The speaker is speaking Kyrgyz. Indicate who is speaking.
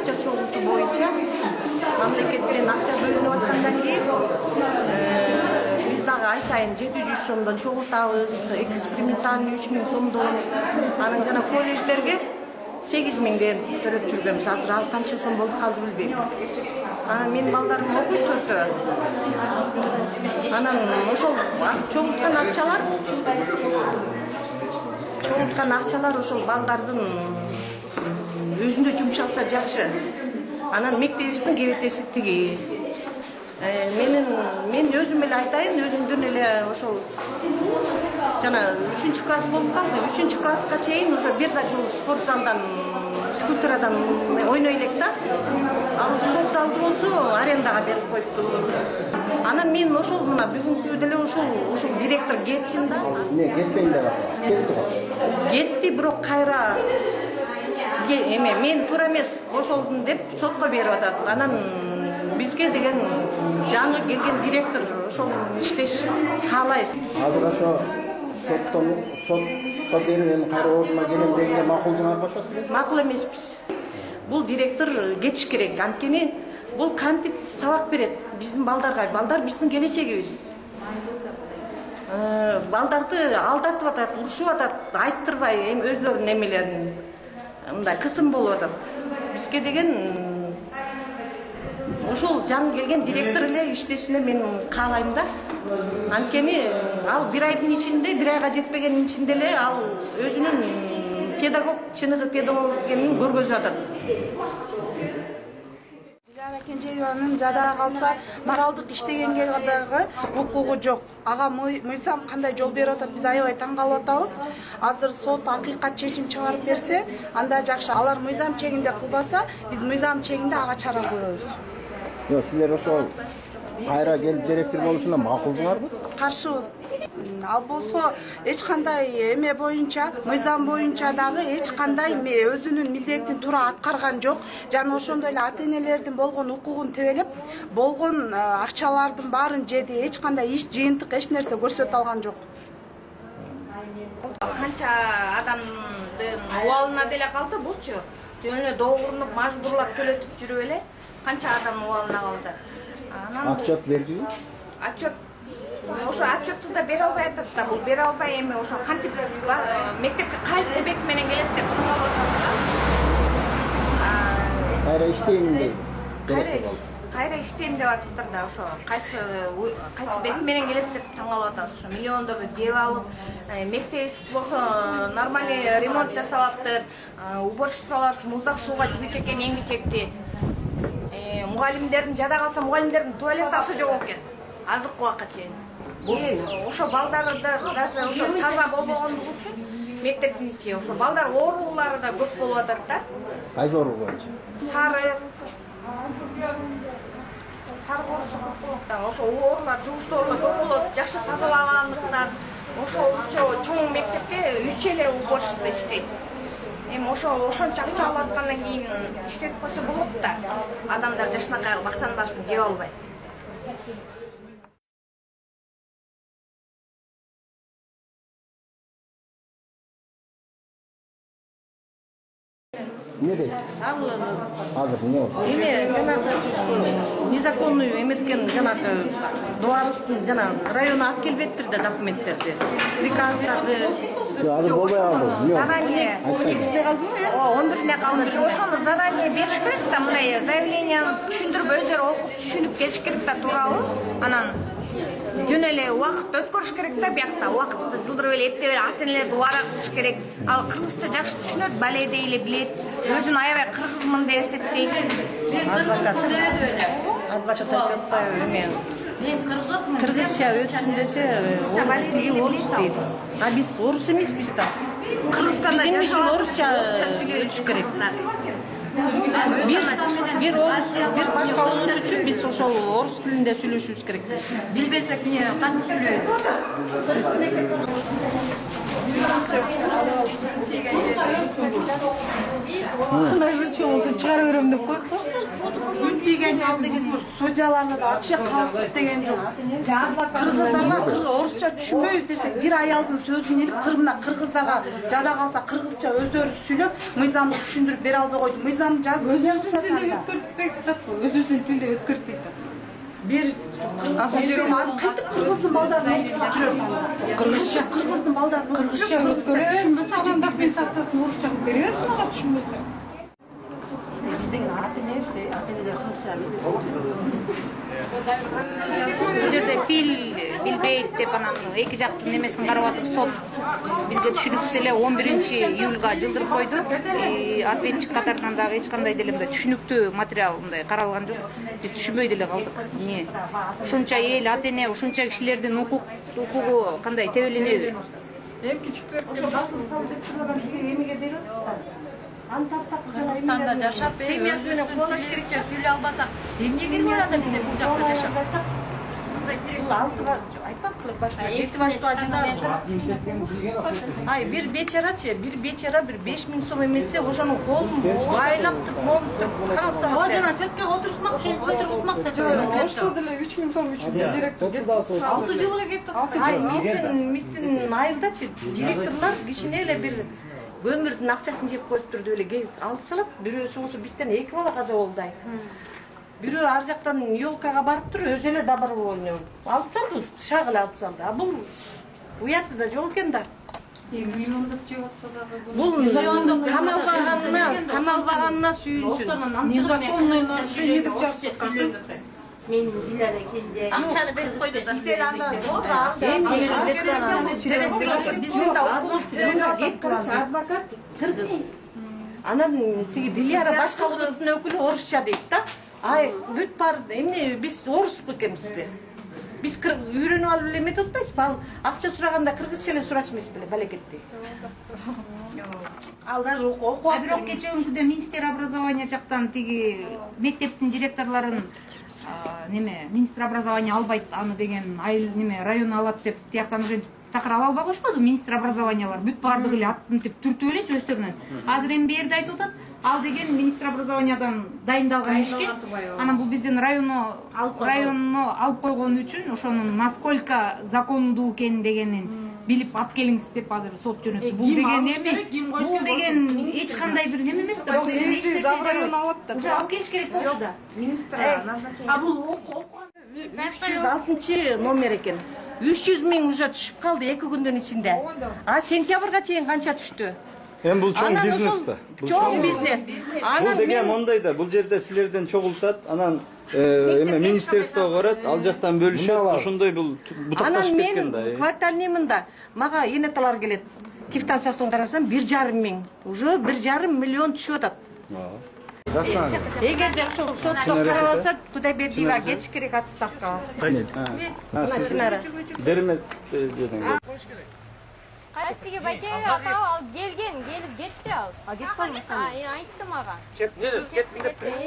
Speaker 1: акча чогултуу боюнча мамлекеттен акча бөлүнүп аткандан кийин биз дагы ай сайын 700 сомдон чогултабыз, экспериментальный 3000 сомдон. Анан жана колледждерге 8000ден төлөп жүргөнбүз. Азыр ал канча сом болуп калды билбейм. Анан менин балдарым окуйт өтө. Анан ошол чогулткан акчалар ошол балдардын өзүндө жумшалса жакшы. Анан мектебибиздин кебетеси тиги. Мен өзүм эле айтайын, өзүмдөн эле ошол жана 3-класс болуп калды. 3-класска чейин уже бир да жолу спорт залдан, физкультурадан ойной элек да. Ал спорт залды болсо арендага берип коюпту. Анан мен ошол мына бүгүнкү деле ошол директор кетсин да.
Speaker 2: Не, кетпейм деп атат. Кетти го.
Speaker 1: Кетти, бирок кайра мен туура эмес ошолдун деп сотко берип атат. Анан бизге деген жаңы келген директор ошол иштеш каалайбыз.
Speaker 2: Азыр ошо сотко берген кайра ордуна келем дегенде макул жана кошосузбу?
Speaker 1: Макул эмеспиз. Бул директор кетиш керек. Анткени бул кантип сабак берет биздин балдарга. Балдар биздин келечегибиз. Балдарды алдатып атат, урушуп атат, айттырбай өзлөрүнүн эмелерин. Мындай кысым болуп атат. Бизге деген ошол жаңы келген директор эле иштешине мен каалайм да. Анткени ал бир айдын ичинде, бир айга жетпегенин ичинде эле ал өзүнүн педагог, чыныгы педагог экенин көргөзүп атат.
Speaker 3: Диляра Кенжееванын жада калса моралдык иштегенге дагы укугу жок. Ага мыйзам кандай жол берип атат, биз аябай таң калып атабыз. Азыр сот акыйкат чечим чыгарып берсе, анда жакшы. Алар мыйзам чегинде кылбаса, биз мыйзам чегинде ага чара көрөбүз.
Speaker 2: Жок, силер ошол кайра келип директор болушуна макулсуңарбы?
Speaker 3: Каршыбыз. Ал болсо эч кандай эме боюнча, мыйзам боюнча дагы эч кандай өзүнүн милдетин туура аткарган жок. Жана ошондой эле ата-энелердин болгон укугун тебелеп, болгон акчалардын баарын жеди. Эч кандай иш жыйынтык эч нерсе көрсөтө алган жок.
Speaker 4: Канча адамдын убалына деле калды булчу. Жөн эле доогурунуп, мажбурлап төлөтүп жүрүп эле канча адам убалына калды.
Speaker 2: Отчет бердиби?
Speaker 4: Отчет ошо отчетту да бере албай атат да. Бул бере албай эми ошо кантип мектепке кайсы бет менен келет деп каалап атабыз да.
Speaker 2: Кайра иштейм дейт.
Speaker 4: Кайра иштейм деп атыптыр да. Ошо кайсы бет менен келет деп таң калып атабыз. Ошо миллиондорду жеп алып, мектебибиз болсо нормальный ремонт жасалаптыр. Уборщицалар муздак сууга жүгүт экен эң кичекти. Мугалимдердин жада калса мугалимдердин туалетасы жок экен. Азыркы убакка чейин. Ошо балдарды даже ошо таза болбогондугу үчүн мектептин ичи ошо балдар оорулары да көп болуп атат да.
Speaker 2: Кайсы оору боюнча?
Speaker 4: Сары оорусу көп болот да. Ошо оорулар, жугуштуу оорулар көп болот. Жакшы тазалагандыктан ошо чоң мектепте 3 эле уборщица иштейт. Эми ошончо акча алып аткандан кийин иштетип койсо болот да. Адамдар жашынакай акчанын баарысын жеп албай.
Speaker 2: Не дейт? Азыр эмне болду?
Speaker 1: Эме жанагы незаконный эметкен жанагы дуарыстын жанагы району алып келбептир да документтерди. Приказдарды.
Speaker 2: Азыр болбой калды.
Speaker 4: Задание
Speaker 1: 12-сине калдыбы?
Speaker 4: 11-ине калды. Ошону задание бериш керек да, мындай заявленияны түшүндүрүп өздөрү окуп түшүнүп келиш керек да тууралуу. Анан жөн эле убакыт өткөрүш керек да биякта. Убакытты жылдырып эле эптеп эле ата-энелерди убара кылыш керек. Ал кыргызча жакшы түшүнөт, баледей эле билет. Өзүн аябай кыргызмын деп эсептейт.
Speaker 1: Адвокат эме
Speaker 4: Мен кыргызмын.
Speaker 1: кыргызча өтсүн десе, орус дейт. А биз орус эмеспиз да.
Speaker 4: Кыргызстанда
Speaker 1: жашап орусча сөйлөш керек. Бир бир башка улут үчүн биз ошол орус тилинде сүйлөшүбүз керек.
Speaker 4: Билбесек не кантип сүйлөйт?
Speaker 5: Кандай бир чоң болсо чыгара берем деп коюпсу.
Speaker 3: Үн тийген жалдыгы судьяларда да вообще калыстык деген жок. Кыргыздарга орусча түшүнбөйбүз десек, бир аялдын сөзүн илип кырмына кыргыздарга жада калса кыргызча өздөрү сүйлөп, мыйзамды түшүндүрүп бере албай койду. Мыйзамды жазып
Speaker 5: Өзүбүздүн тилде өткөртпөйт атат го. Өзүбүздүн тилде өткөртпөйт атат.
Speaker 3: бир кантип кыргыздын балдарын окуп жүрөм. Кыргыздын балдарын
Speaker 5: Кыргызча өткөрөбүз. Анан компенсациясын орусча кылып беребиз, ага түшүнбөсө.
Speaker 4: Бул жерде тил билбейт деп анан эки жактын немесин карап атып сот бизге түшүнүксүз эле 11-июлга жылдырып койду. Ответчик катарынан дагы эч кандай деле мындай түшүнүктүү материал мындай каралган жок. Биз түшүнбөй деле калдык. Эмне? Ушунча эл, ата эне, ушунча кишилердин укугу кандай тебеленеби?
Speaker 5: Эмки четверг
Speaker 1: Кыргызстанда жашап, семьясы менен колош керекче сүйлөй албасак, эмне кереги бар анда бизде бул жакта жашап? Бул 6 айтпадыклы башка 7 баштуу жына. Ай, бир бечарачы, бир 5000 сом эметсе, ошонун колун айлап туруп, момуп каралса. О, жана сеткага отурушмакчы.
Speaker 5: ошто деле 3000 сом үчүн директор кетип
Speaker 1: 6 жылга кетип. Ай, мистин айылдачы директорлор кичине эле бир өмүрдүн акчасын жеп коюптур деп эле алып салат. Бирөө ошо бизден 2 бала каза болду. Бирөө ар жактан ёлкага барып туруп, өзү эле добровольно алып салды, шак эле алып салды. А бул уяты да жок экен да.
Speaker 5: миллиондоп жеп атса дагы
Speaker 1: Бул камалбаганына сүйүнсүн.
Speaker 5: Незаконный
Speaker 6: Мен Диляра Кенже. Акчаны берип койду да.
Speaker 1: Биздин да окугубуз адвокат кыргыз. Анан тиги Диляра башкалыгынын өкүлү орусча дейт да. Ай, бүт бар эмне биз орус экенбизби? Биз үйрөнүп алып эле эметип атпайбызбы? Ал акча сураганда кыргызча эле сурашмайбыз беле балекетти. Ал даже окуп.
Speaker 4: Бирок кечээ күндө министр образования жактан тиги мектептин директорлорун министр образования албайт аны деген айыл район алат деп тияктан уже такыр ала албай коюшпадыбы министр образованиялар бүт баардыгы эле антип түртүп элечи өздөрүнөн. Азыр эми берди айтып атат, ал деген министр образованиядан дайындалган ишке. Анан бул биздин районно алып койгон үчүн ошонун насколько закондуу экенин дегенин билип алып келиңиз деп азыр сот жөнөттү. Бул деген эми, бул деген эч кандай бир неме эмес да. Бул деген эч нерсе
Speaker 5: алат да.
Speaker 4: уже алып келиш керек болчу да. Министр назначение.
Speaker 1: А бул 306 номер экен. 300 миң уже түшүп калды 2 күндүн ичинде. А сентябрга чейин канча түштү?
Speaker 2: Эми бул чоң бизнес да.
Speaker 1: Чоң бизнес.
Speaker 2: Бул деген мондай да, бул жерде силерден чогултат, анан эме министерствого барат, ал жактан бөлүшөт, ошондой бул бутакташып кеткен да.
Speaker 1: Анан мен квартальный мында мага энеталар келет. Квитанциясын карасам 1,5 миң. Уже 1,5 миллион түшүп атат. Эгерде ошол сотко каралса, Кудайбердиева кетиш керек отставкага. Мына Чынара.
Speaker 2: Бермет жерден.
Speaker 7: Кайсыге байке апа ал келген, келип кетти ал.
Speaker 1: А кетти калды.
Speaker 7: Айтты мага.
Speaker 2: Кеп, кетти деп.